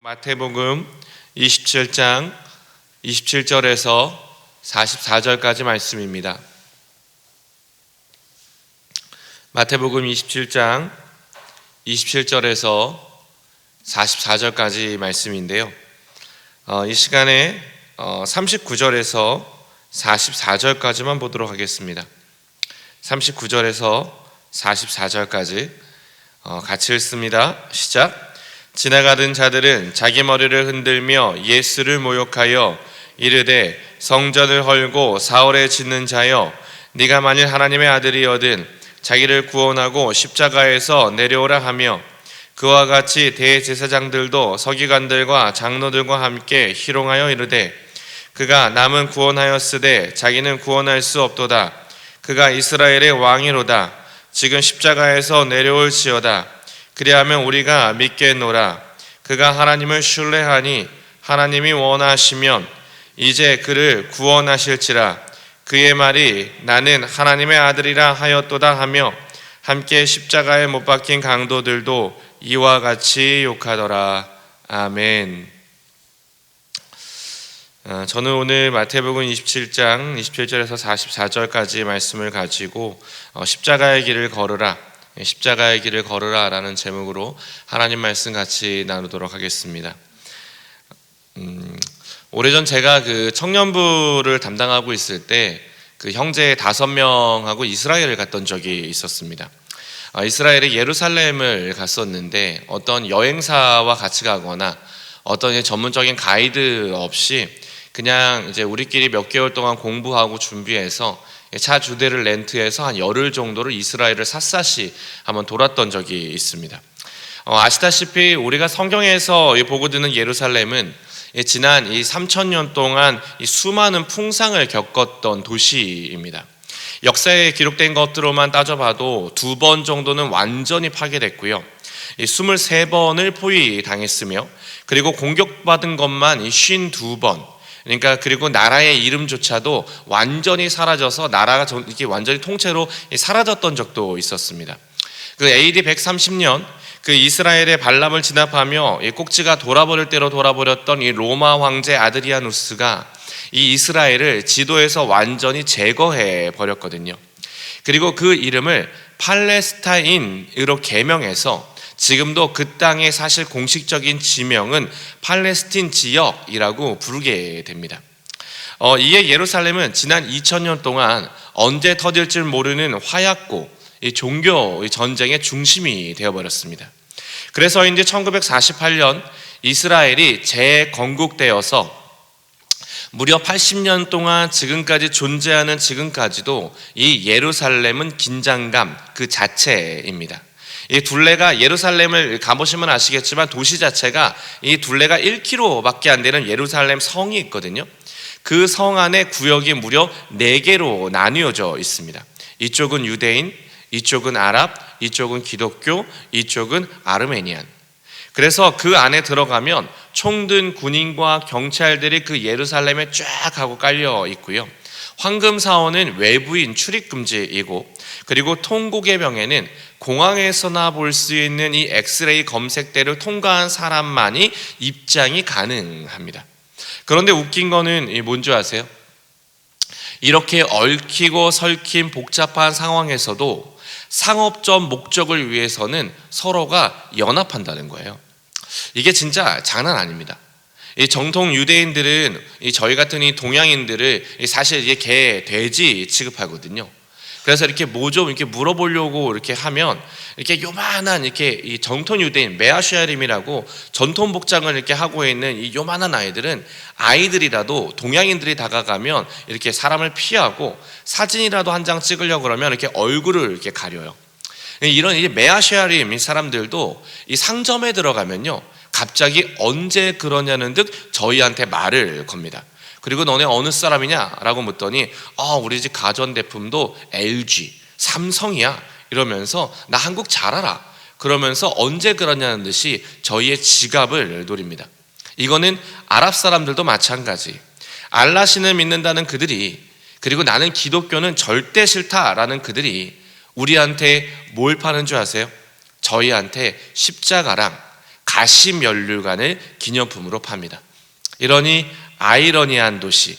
마태복음 27장 27절에서 44절까지 말씀입니다. 마태복음 27장 27절에서 44절까지 말씀인데요. 이 시간에 39절에서 44절까지만 보도록 하겠습니다. 39절에서 44절까지 같이 읽습니다. 시작. 지나가던 자들은 자기 머리를 흔들며 예수를 모욕하여 이르되 성전을 헐고 사흘에 짓는 자여, 네가 만일 하나님의 아들이거든 자기를 구원하고 십자가에서 내려오라 하며, 그와 같이 대제사장들도 서기관들과 장로들과 함께 희롱하여 이르되 그가 남은 구원하였으되 자기는 구원할 수 없도다. 그가 이스라엘의 왕이로다. 지금 십자가에서 내려올지어다. 그리하면 우리가 믿겠노라. 그가 하나님을 신뢰하니 하나님이 원하시면 이제 그를 구원하실지라. 그의 말이 나는 하나님의 아들이라 하였도다 하며 함께 십자가에 못 박힌 강도들도 이와 같이 욕하더라. 아멘. 저는 오늘 마태복음 27장 27절에서 44절까지 말씀을 가지고 십자가의 길을 걸으라, 십자가의 길을 걸으라 라는 제목으로 하나님 말씀 같이 나누도록 하겠습니다. 오래전 제가 그 청년부를 담당하고 있을 때 그 형제 5명하고 이스라엘을 갔던 적이 있었습니다. 이스라엘의 예루살렘을 갔었는데 어떤 여행사와 같이 가거나 어떤 전문적인 가이드 없이 그냥 이제 우리끼리 몇 개월 동안 공부하고 준비해서 차 2대를 렌트해서 한 열흘 정도를 이스라엘을 샅샅이 한번 돌았던 적이 있습니다. 아시다시피 우리가 성경에서 보고 듣는 예루살렘은 지난 이 3000년 동안 이 수많은 풍상을 겪었던 도시입니다. 역사에 기록된 것들로만 따져봐도 2번 정도는 완전히 파괴됐고요, 23번을 포위당했으며, 그리고 공격받은 것만 52번, 그러니까 그리고 나라의 이름조차도 완전히 사라져서 나라가 이렇게 완전히 통째로 사라졌던 적도 있었습니다. 그 AD 130년 그 이스라엘의 발람을 진압하며 꼭지가 돌아버릴 대로 돌아버렸던 이 로마 황제 아드리아누스가 이 이스라엘을 지도에서 완전히 제거해 버렸거든요. 그리고 그 이름을 팔레스타인으로 개명해서 지금도 그 땅의 사실 공식적인 지명은 팔레스틴 지역이라고 부르게 됩니다. 이에 예루살렘은 지난 2000년 동안 언제 터질 줄 모르는 화약고, 이 종교 전쟁의 중심이 되어버렸습니다. 그래서 이제 1948년 이스라엘이 재건국되어서 무려 80년 동안 지금까지 존재하는 지금까지도 이 예루살렘은 긴장감 그 자체입니다. 이 둘레가, 예루살렘을 가보시면 아시겠지만 도시 자체가 이 둘레가 1km밖에 안 되는 예루살렘 성이 있거든요. 그 성 안에 구역이 무려 4개로 나뉘어져 있습니다. 이쪽은 유대인, 이쪽은 아랍, 이쪽은 기독교, 이쪽은 아르메니안. 그래서 그 안에 들어가면 총든 군인과 경찰들이 그 예루살렘에 쫙 하고 깔려 있고요, 황금사원은 외부인 출입금지이고, 그리고 통곡의 병에는 공항에서나 볼 수 있는 이 엑스레이 검색대를 통과한 사람만이 입장이 가능합니다. 그런데 웃긴 거는 뭔지 아세요? 이렇게 얽히고 설킨 복잡한 상황에서도 상업적 목적을 위해서는 서로가 연합한다는 거예요. 이게 진짜 장난 아닙니다. 이 정통 유대인들은 저희 같은 이 동양인들을 사실 이게 개, 돼지 취급하거든요. 그래서 이렇게 뭐 좀 이렇게 물어보려고 이렇게 하면 이렇게 요만한 이렇게 이 정통 유대인 메아슈아림이라고 전통 복장을 이렇게 하고 있는 이 요만한 아이들이라도 동양인들이 다가가면 이렇게 사람을 피하고 사진이라도 한 장 찍으려고 그러면 이렇게 얼굴을 이렇게 가려요. 이런 이 메아슈아림 사람들도 이 상점에 들어가면요, 갑자기 언제 그러냐는 듯 저희한테 말을 겁니다. 그리고 너네 어느 사람이냐? 라고 묻더니 우리 집 가전제품도 LG, 삼성이야 이러면서 나 한국 잘 알아 그러면서 언제 그러냐는 듯이 저희의 지갑을 노립니다. 이거는 아랍 사람들도 마찬가지. 알라신을 믿는다는 그들이, 그리고 나는 기독교는 절대 싫다라는 그들이 우리한테 뭘 파는 줄 아세요? 저희한테 십자가랑 40연류관을 기념품으로 팝니다. 이러니 아이러니한 도시,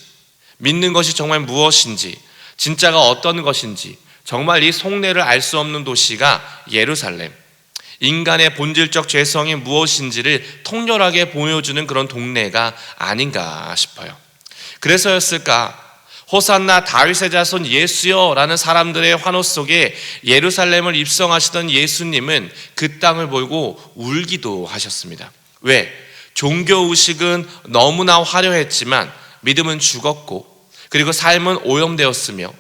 믿는 것이 정말 무엇인지, 진짜가 어떤 것인지 정말 이 속내를 알 수 없는 도시가 예루살렘, 인간의 본질적 죄성이 무엇인지를 통렬하게 보여주는 그런 동네가 아닌가 싶어요. 그래서였을까? 호산나 다윗의 자손 예수여 라는 사람들의 환호 속에 예루살렘을 입성하시던 예수님은 그 땅을 보고 울기도 하셨습니다. 왜? 종교의식은 너무나 화려했지만 믿음은 죽었고, 그리고 삶은 오염되었으며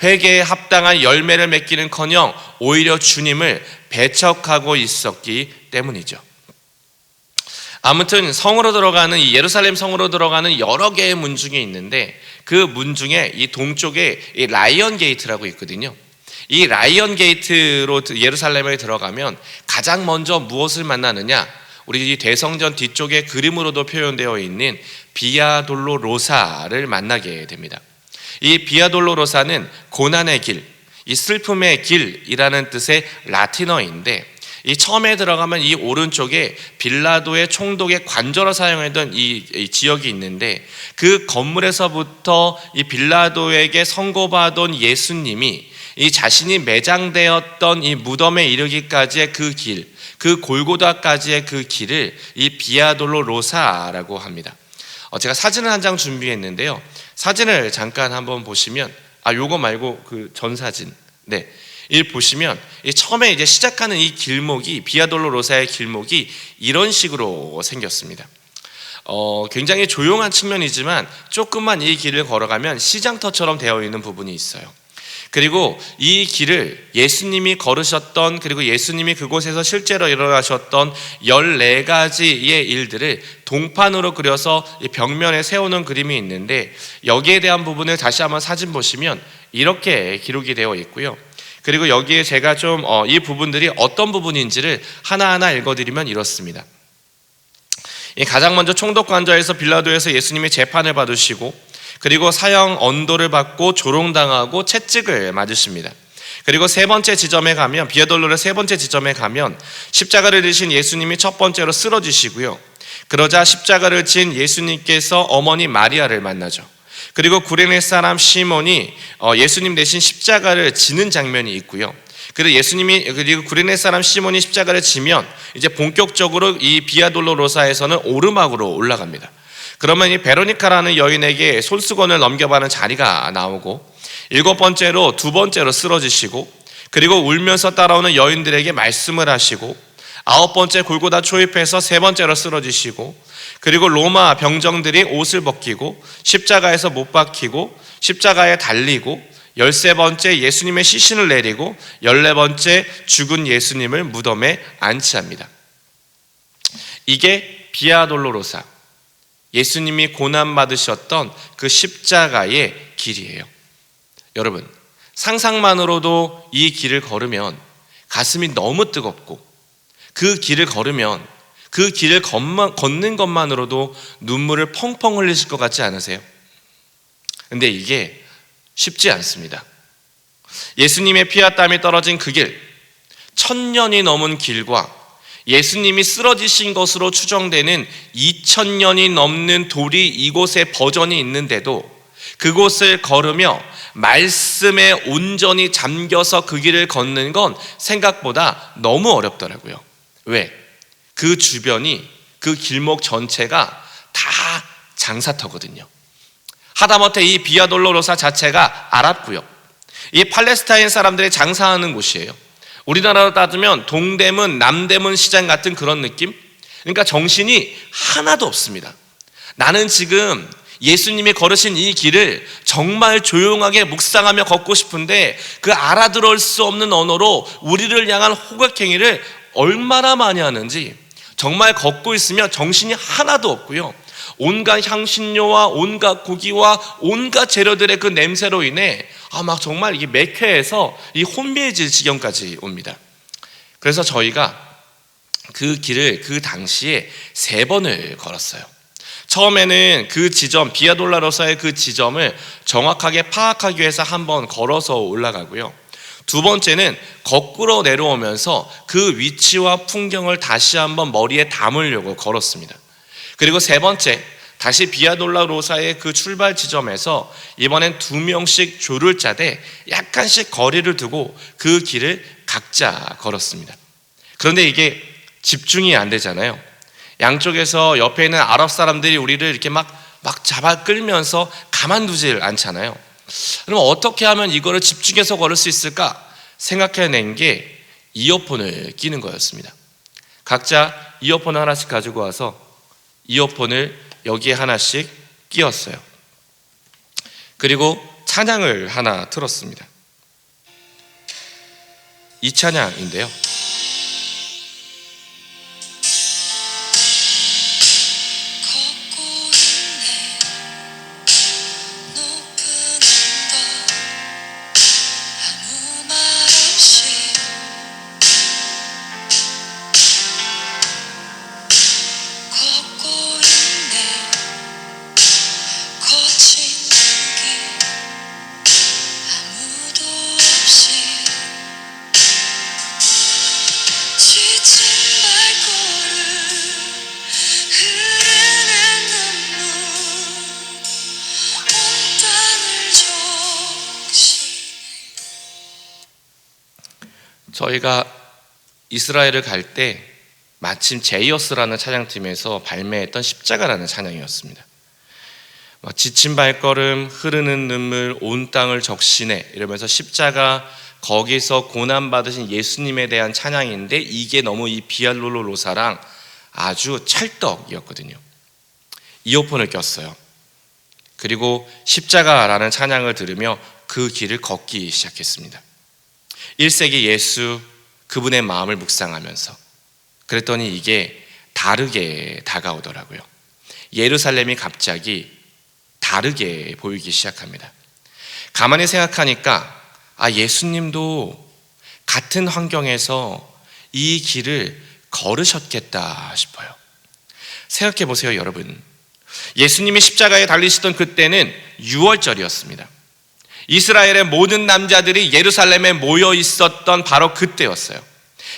회개에 합당한 열매를 맺기는커녕 오히려 주님을 배척하고 있었기 때문이죠. 아무튼 성으로 들어가는, 이 예루살렘 성으로 들어가는 여러 개의 문 중에 있는데, 그 문 중에 이 동쪽에 이 라이언 게이트라고 있거든요. 이 라이언 게이트로 예루살렘에 들어가면 가장 먼저 무엇을 만나느냐? 우리 이 대성전 뒤쪽에 그림으로도 표현되어 있는 비아 돌로로사를 만나게 됩니다. 이 비아 돌로로사는 고난의 길, 이 슬픔의 길이라는 뜻의 라틴어인데, 이 처음에 들어가면 이 오른쪽에 빌라도의 총독의 관저로 사용했던 이 지역이 있는데, 그 건물에서부터 이 빌라도에게 선고받은 예수님이 이 자신이 매장되었던 이 무덤에 이르기까지의 그 길, 그 골고다까지의 그 길을 이 비아돌로로사라고 합니다. 제가 사진을 한 장 준비했는데요. 사진을 잠깐 한번 보시면, 요거 말고 그 전 사진, 네, 이 보시면 이 처음에 이제 시작하는 이 길목이, 비아돌로로사의 길목이 이런 식으로 생겼습니다. 굉장히 조용한 측면이지만 조금만 이 길을 걸어가면 시장터처럼 되어 있는 부분이 있어요. 그리고 이 길을 예수님이 걸으셨던, 그리고 예수님이 그곳에서 실제로 일어나셨던 14가지의 일들을 동판으로 그려서 벽면에 세우는 그림이 있는데, 여기에 대한 부분을 다시 한번 사진 보시면 이렇게 기록이 되어 있고요. 그리고 여기에 제가 좀 이 부분들이 어떤 부분인지를 하나하나 읽어드리면 이렇습니다. 가장 먼저 총독관저에서 빌라도에서 예수님이 재판을 받으시고, 그리고 사형 언도를 받고 조롱당하고 채찍을 맞으십니다. 그리고 세 번째 지점에 가면, 비아돌로의 세 번째 지점에 가면 십자가를 지신 예수님이 첫 번째로 쓰러지시고요. 그러자 십자가를 진 예수님께서 어머니 마리아를 만나죠. 그리고 구레네 사람 시몬이 예수님 대신 십자가를 지는 장면이 있고요. 그리고 구레네 사람 시몬이 십자가를 지면 이제 본격적으로 이 비아돌로로사에서는 오르막으로 올라갑니다. 그러면 이 베로니카라는 여인에게 손수건을 넘겨받는 자리가 나오고, 두 번째로 쓰러지시고, 그리고 울면서 따라오는 여인들에게 말씀을 하시고, 9번째 골고다 초입해서 세 번째로 쓰러지시고, 그리고 로마 병정들이 옷을 벗기고 십자가에서 못 박히고 십자가에 달리고, 13번째 예수님의 시신을 내리고 14번째 죽은 예수님을 무덤에 안치합니다. 이게 비아돌로로사, 예수님이 고난받으셨던 그 십자가의 길이에요. 여러분, 상상만으로도 이 길을 걸으면 가슴이 너무 뜨겁고, 그 길을 걸으면 그 길을 걷는 것만으로도 눈물을 펑펑 흘리실 것 같지 않으세요? 근데 이게 쉽지 않습니다. 예수님의 피와 땀이 떨어진 그 길, 1000년이 넘은 길과 예수님이 쓰러지신 것으로 추정되는 2000년이 넘는 돌이 이곳에 버전이 있는데도 그곳을 걸으며 말씀에 온전히 잠겨서 그 길을 걷는 건 생각보다 너무 어렵더라고요. 왜? 그 주변이, 그 길목 전체가 다 장사터거든요. 하다못해 이 비아돌로로사 자체가 아랍구역, 이 팔레스타인 사람들이 장사하는 곳이에요. 우리나라로 따지면 동대문, 남대문 시장 같은 그런 느낌? 그러니까 정신이 하나도 없습니다. 나는 지금 예수님이 걸으신 이 길을 정말 조용하게 묵상하며 걷고 싶은데 그 알아들을 수 없는 언어로 우리를 향한 호객행위를 얼마나 많이 하는지, 정말 걷고 있으면 정신이 하나도 없고요. 온갖 향신료와 온갖 고기와 온갖 재료들의 그 냄새로 인해 막 정말 이게 매캐해서 이 혼미해질 지경까지 옵니다. 그래서 저희가 그 길을 그 당시에 3번을 걸었어요. 처음에는 그 지점, 비아돌로로사의 그 지점을 정확하게 파악하기 위해서 한번 걸어서 올라가고요. 두 번째는 거꾸로 내려오면서 그 위치와 풍경을 다시 한번 머리에 담으려고 걸었습니다. 그리고 세 번째, 다시 비아돌로로사의 그 출발 지점에서 이번엔 2명씩 줄을 짜되 약간씩 거리를 두고 그 길을 각자 걸었습니다. 그런데 이게 집중이 안 되잖아요. 양쪽에서 옆에 있는 아랍 사람들이 우리를 이렇게 막 잡아 끌면서 가만두질 않잖아요. 그럼 어떻게 하면 이거를 집중해서 걸을 수 있을까 생각해낸 게 이어폰을 끼는 거였습니다. 각자 이어폰을 하나씩 가지고 와서 이어폰을 여기에 하나씩 끼웠어요. 그리고 찬양을 하나 틀었습니다. 이 찬양인데요. 저희가 이스라엘을 갈 때 마침 제이어스라는 찬양팀에서 발매했던 십자가라는 찬양이었습니다. 지친 발걸음, 흐르는 눈물, 온 땅을 적시네 이러면서 십자가, 거기서 고난받으신 예수님에 대한 찬양인데 이게 너무 이 비알로로사랑 아주 찰떡이었거든요. 이어폰을 꼈어요. 그리고 십자가라는 찬양을 들으며 그 길을 걷기 시작했습니다. 1세기 예수, 그분의 마음을 묵상하면서 그랬더니 이게 다르게 다가오더라고요. 예루살렘이 갑자기 다르게 보이기 시작합니다. 가만히 생각하니까 예수님도 같은 환경에서 이 길을 걸으셨겠다 싶어요. 생각해 보세요, 여러분. 예수님이 십자가에 달리시던 그때는 6월절이었습니다. 이스라엘의 모든 남자들이 예루살렘에 모여 있었던 바로 그때였어요.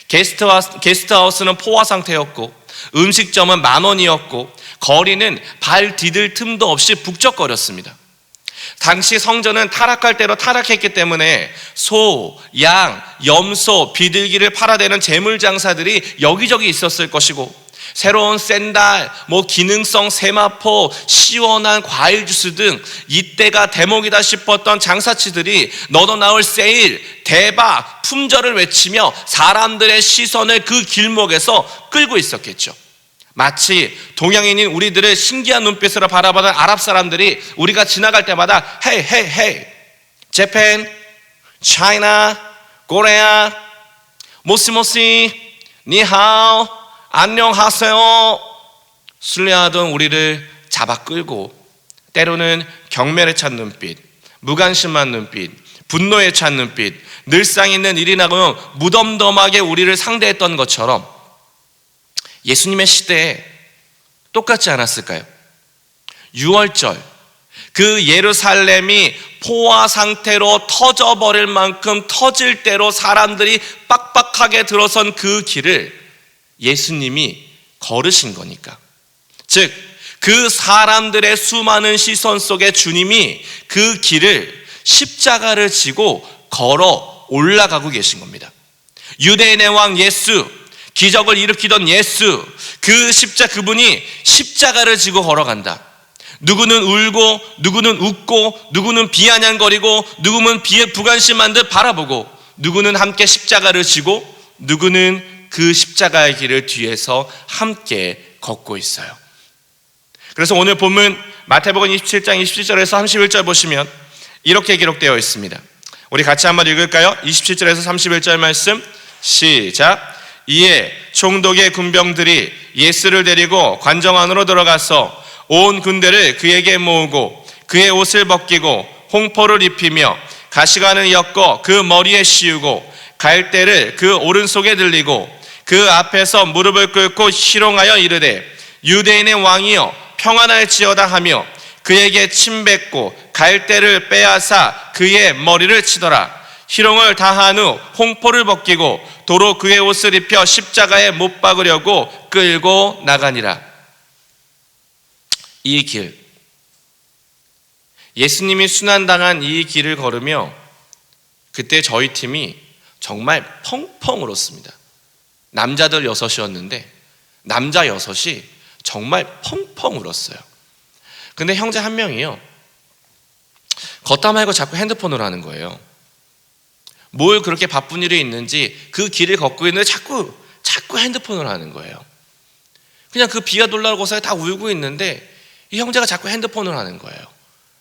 게스트하우스는 포화 상태였고 음식점은 10,000원이었고 거리는 발 디딜 틈도 없이 북적거렸습니다. 당시 성전은 타락할 대로 타락했기 때문에 소, 양, 염소, 비둘기를 팔아대는 재물장사들이 여기저기 있었을 것이고 새로운 샌달, 기능성 세마포, 시원한 과일 주스 등 이때가 대목이다 싶었던 장사치들이 너도 나올 세일, 대박, 품절을 외치며 사람들의 시선을 그 길목에서 끌고 있었겠죠. 마치 동양인인 우리들을 신기한 눈빛으로 바라보던 아랍 사람들이 우리가 지나갈 때마다 헤이 헤이 헤이, 재팬, 차이나, 코리아, 모시모시, 니하오, 안녕하세요 순례하던 우리를 잡아 끌고 때로는 경멸에 찬 눈빛, 무관심한 눈빛, 분노에 찬 눈빛, 늘상 있는 일이나고 무덤덤하게 우리를 상대했던 것처럼 예수님의 시대에 똑같지 않았을까요? 6월절 그 예루살렘이 포화 상태로 터져버릴 만큼 터질 대로 사람들이 빡빡하게 들어선 그 길을 예수님이 걸으신 거니까. 즉, 그 사람들의 수많은 시선 속에 주님이 그 길을 십자가를 지고 걸어 올라가고 계신 겁니다. 유대인의 왕 예수, 기적을 일으키던 예수, 그분이 십자가를 지고 걸어간다. 누구는 울고, 누구는 웃고, 누구는 비아냥거리고, 누구는 부관심한 듯 바라보고, 누구는 함께 십자가를 지고, 누구는 그 십자가의 길을 뒤에서 함께 걷고 있어요. 그래서 오늘 본문 마태복음 27장 27절에서 31절 보시면 이렇게 기록되어 있습니다. 우리 같이 한번 읽을까요? 27절에서 31절 말씀 시작. 이에 총독의 군병들이 예수를 데리고 관정 안으로 들어가서 온 군대를 그에게 모으고 그의 옷을 벗기고 홍포를 입히며 가시관을 엮어 그 머리에 씌우고 갈대를 그 오른손에 들리고 그 앞에서 무릎을 꿇고 희롱하여 이르되 유대인의 왕이여 평안할지어다 하며 그에게 침 뱉고 갈대를 빼앗아 그의 머리를 치더라. 희롱을 다한 후 홍포를 벗기고 도로 그의 옷을 입혀 십자가에 못 박으려고 끌고 나가니라. 이 길, 예수님이 순환당한 이 길을 걸으며 그때 저희 팀이 정말 펑펑 울었습니다. 남자들 6이었는데 남자 6이 정말 펑펑 울었어요. 근데 형제 한 명이요, 걷다 말고 자꾸 핸드폰으로 하는 거예요. 뭘 그렇게 바쁜 일이 있는지 그 길을 걷고 있는데 자꾸 핸드폰으로 하는 거예요. 그냥 그 비가 돌아오고 서 다 울고 있는데 이 형제가 자꾸 핸드폰을 하는 거예요.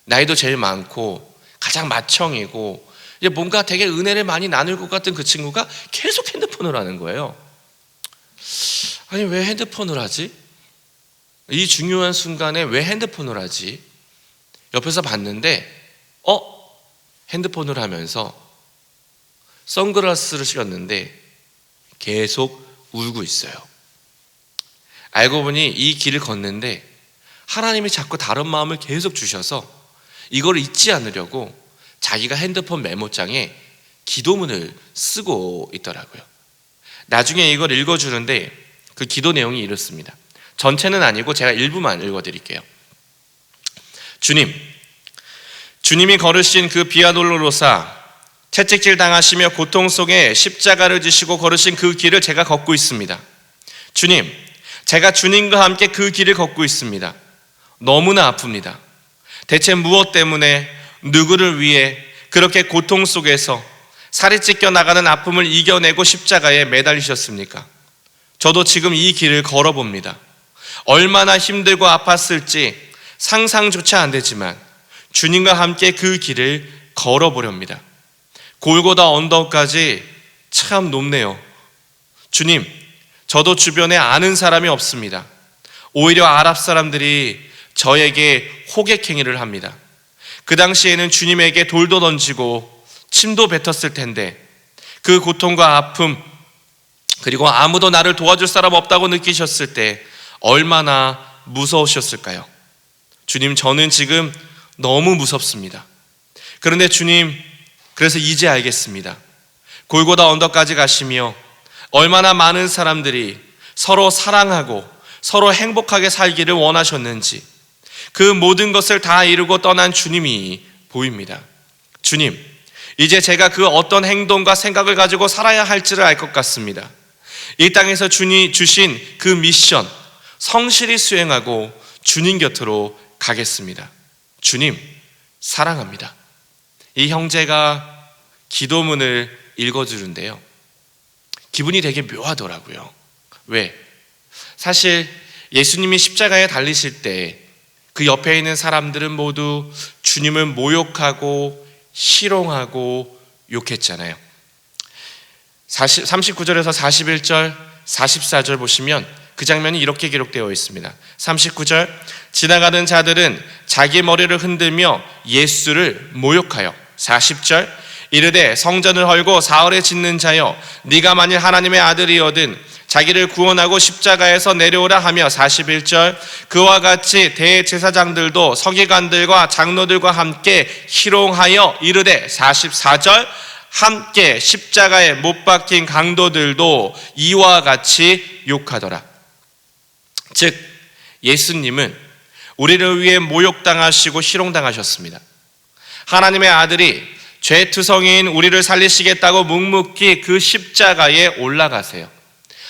나이도 제일 많고 가장 맏형이고 이제 뭔가 되게 은혜를 많이 나눌 것 같은 그 친구가 계속 핸드폰을 하는 거예요. 아니, 왜 핸드폰을 하지? 이 중요한 순간에 왜 핸드폰을 하지? 옆에서 봤는데 핸드폰을 하면서 선글라스를 씌웠는데 계속 울고 있어요. 알고 보니 이 길을 걷는데 하나님이 자꾸 다른 마음을 계속 주셔서 이걸 잊지 않으려고 자기가 핸드폰 메모장에 기도문을 쓰고 있더라고요. 나중에 이걸 읽어주는데 그 기도 내용이 이렇습니다. 전체는 아니고 제가 일부만 읽어드릴게요. 주님이 걸으신 그 비아돌로로사, 채찍질 당하시며 고통 속에 십자가를 지시고 걸으신 그 길을 제가 걷고 있습니다. 주님, 제가 주님과 함께 그 길을 걷고 있습니다. 너무나 아픕니다. 대체 무엇 때문에, 누구를 위해 그렇게 고통 속에서 살이 찢겨 나가는 아픔을 이겨내고 십자가에 매달리셨습니까? 저도 지금 이 길을 걸어봅니다. 얼마나 힘들고 아팠을지 상상조차 안 되지만 주님과 함께 그 길을 걸어보렵니다. 골고다 언덕까지 참 높네요. 주님, 저도 주변에 아는 사람이 없습니다. 오히려 아랍 사람들이 저에게 호객행위를 합니다. 그 당시에는 주님에게 돌도 던지고 침도 뱉었을 텐데 그 고통과 아픔, 그리고 아무도 나를 도와줄 사람 없다고 느끼셨을 때 얼마나 무서우셨을까요? 주님, 저는 지금 너무 무섭습니다. 그런데 주님, 그래서 이제 알겠습니다. 골고다 언덕까지 가시며 얼마나 많은 사람들이 서로 사랑하고 서로 행복하게 살기를 원하셨는지 그 모든 것을 다 이루고 떠난 주님이 보입니다. 주님, 이제 제가 그 어떤 행동과 생각을 가지고 살아야 할지를 알 것 같습니다. 이 땅에서 주님 주신 그 미션 성실히 수행하고 주님 곁으로 가겠습니다. 주님, 사랑합니다. 이 형제가 기도문을 읽어주는데요, 기분이 되게 묘하더라고요. 왜? 사실 예수님이 십자가에 달리실 때 그 옆에 있는 사람들은 모두 주님을 모욕하고 희롱하고 욕했잖아요. 39절에서 41절, 44절 보시면 그 장면이 이렇게 기록되어 있습니다. 39절, 지나가는 자들은 자기 머리를 흔들며 예수를 모욕하여 40절, 이르되 성전을 헐고 사흘에 짓는 자여, 네가 만일 하나님의 아들이거든 자기를 구원하고 십자가에서 내려오라 하며 41절, 그와 같이 대제사장들도 서기관들과 장로들과 함께 희롱하여 이르되 44절, 함께 십자가에 못 박힌 강도들도 이와 같이 욕하더라. 즉 예수님은 우리를 위해 모욕당하시고 희롱당하셨습니다. 하나님의 아들이 죄투성이인 우리를 살리시겠다고 묵묵히 그 십자가에 올라가세요.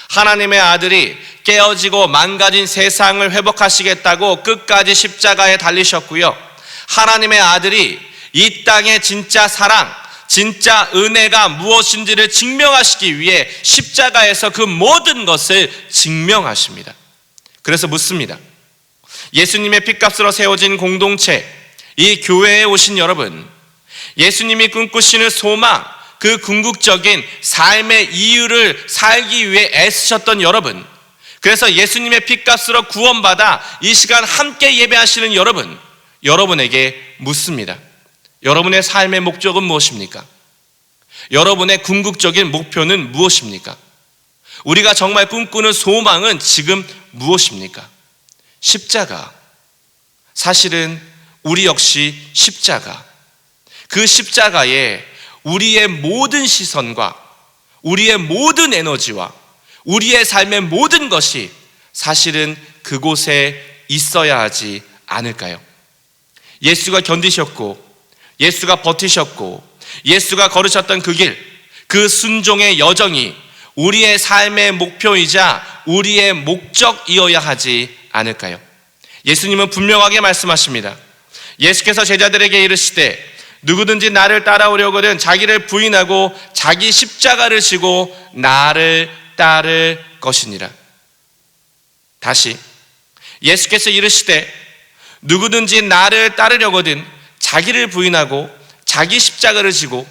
하나님의 아들이 깨어지고 망가진 세상을 회복하시겠다고 끝까지 십자가에 달리셨고요, 하나님의 아들이 이 땅의 진짜 사랑, 진짜 은혜가 무엇인지를 증명하시기 위해 십자가에서 그 모든 것을 증명하십니다. 그래서 묻습니다. 예수님의 핏값으로 세워진 공동체, 이 교회에 오신 여러분, 예수님이 꿈꾸시는 소망, 그 궁극적인 삶의 이유를 살기 위해 애쓰셨던 여러분, 그래서 예수님의 핏값으로 구원받아 이 시간 함께 예배하시는 여러분, 여러분에게 묻습니다. 여러분의 삶의 목적은 무엇입니까? 여러분의 궁극적인 목표는 무엇입니까? 우리가 정말 꿈꾸는 소망은 지금 무엇입니까? 십자가. 사실은 우리 역시 십자가, 그 십자가에 우리의 모든 시선과 우리의 모든 에너지와 우리의 삶의 모든 것이 사실은 그곳에 있어야 하지 않을까요? 예수가 견디셨고 예수가 버티셨고 예수가 걸으셨던 그 길, 그 순종의 여정이 우리의 삶의 목표이자 우리의 목적이어야 하지 않을까요? 예수님은 분명하게 말씀하십니다. 예수께서 제자들에게 이르시되 누구든지 나를 따라오려거든 자기를 부인하고 자기 십자가를 지고 나를 따를 것이니라. 다시 예수께서 이르시되 누구든지 나를 따르려거든 자기를 부인하고 자기 십자가를 지고,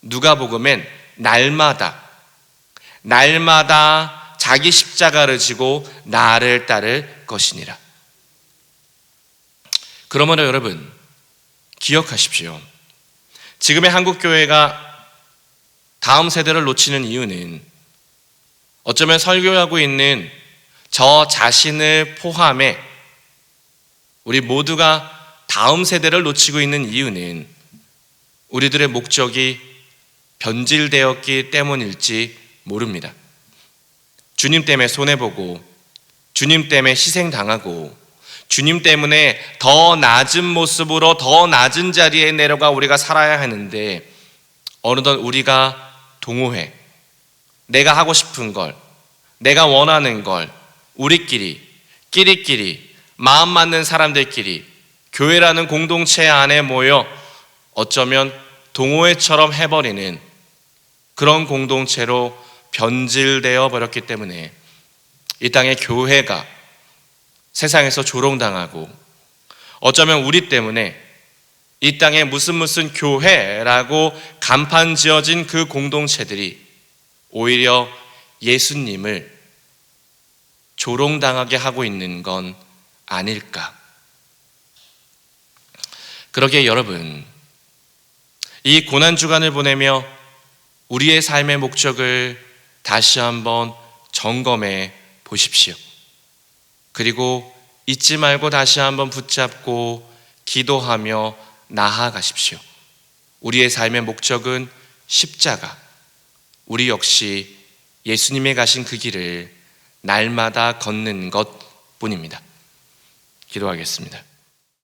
누가복음엔 날마다 자기 십자가를 지고 나를 따를 것이니라. 그러므로 여러분 기억하십시오. 지금의 한국교회가 다음 세대를 놓치는 이유는 어쩌면 설교하고 있는 저 자신을 포함해 우리 모두가 다음 세대를 놓치고 있는 이유는 우리들의 목적이 변질되었기 때문일지 모릅니다. 주님 때문에 손해보고 주님 때문에 희생당하고 주님 때문에 더 낮은 모습으로 더 낮은 자리에 내려가 우리가 살아야 하는데 어느덧 우리가 동호회, 내가 하고 싶은 걸, 내가 원하는 걸 끼리끼리 마음 맞는 사람들끼리 교회라는 공동체 안에 모여 어쩌면 동호회처럼 해버리는 그런 공동체로 변질되어 버렸기 때문에 이 땅의 교회가 세상에서 조롱당하고 어쩌면 우리 때문에 이 땅에 무슨 교회라고 간판 지어진 그 공동체들이 오히려 예수님을 조롱당하게 하고 있는 건 아닐까. 그러기에 여러분, 이 고난주간을 보내며 우리의 삶의 목적을 다시 한번 점검해 보십시오. 그리고 잊지 말고 다시 한번 붙잡고 기도하며 나아가십시오. 우리의 삶의 목적은 십자가, 우리 역시 예수님의 가신 그 길을 날마다 걷는 것 뿐입니다. 기도하겠습니다.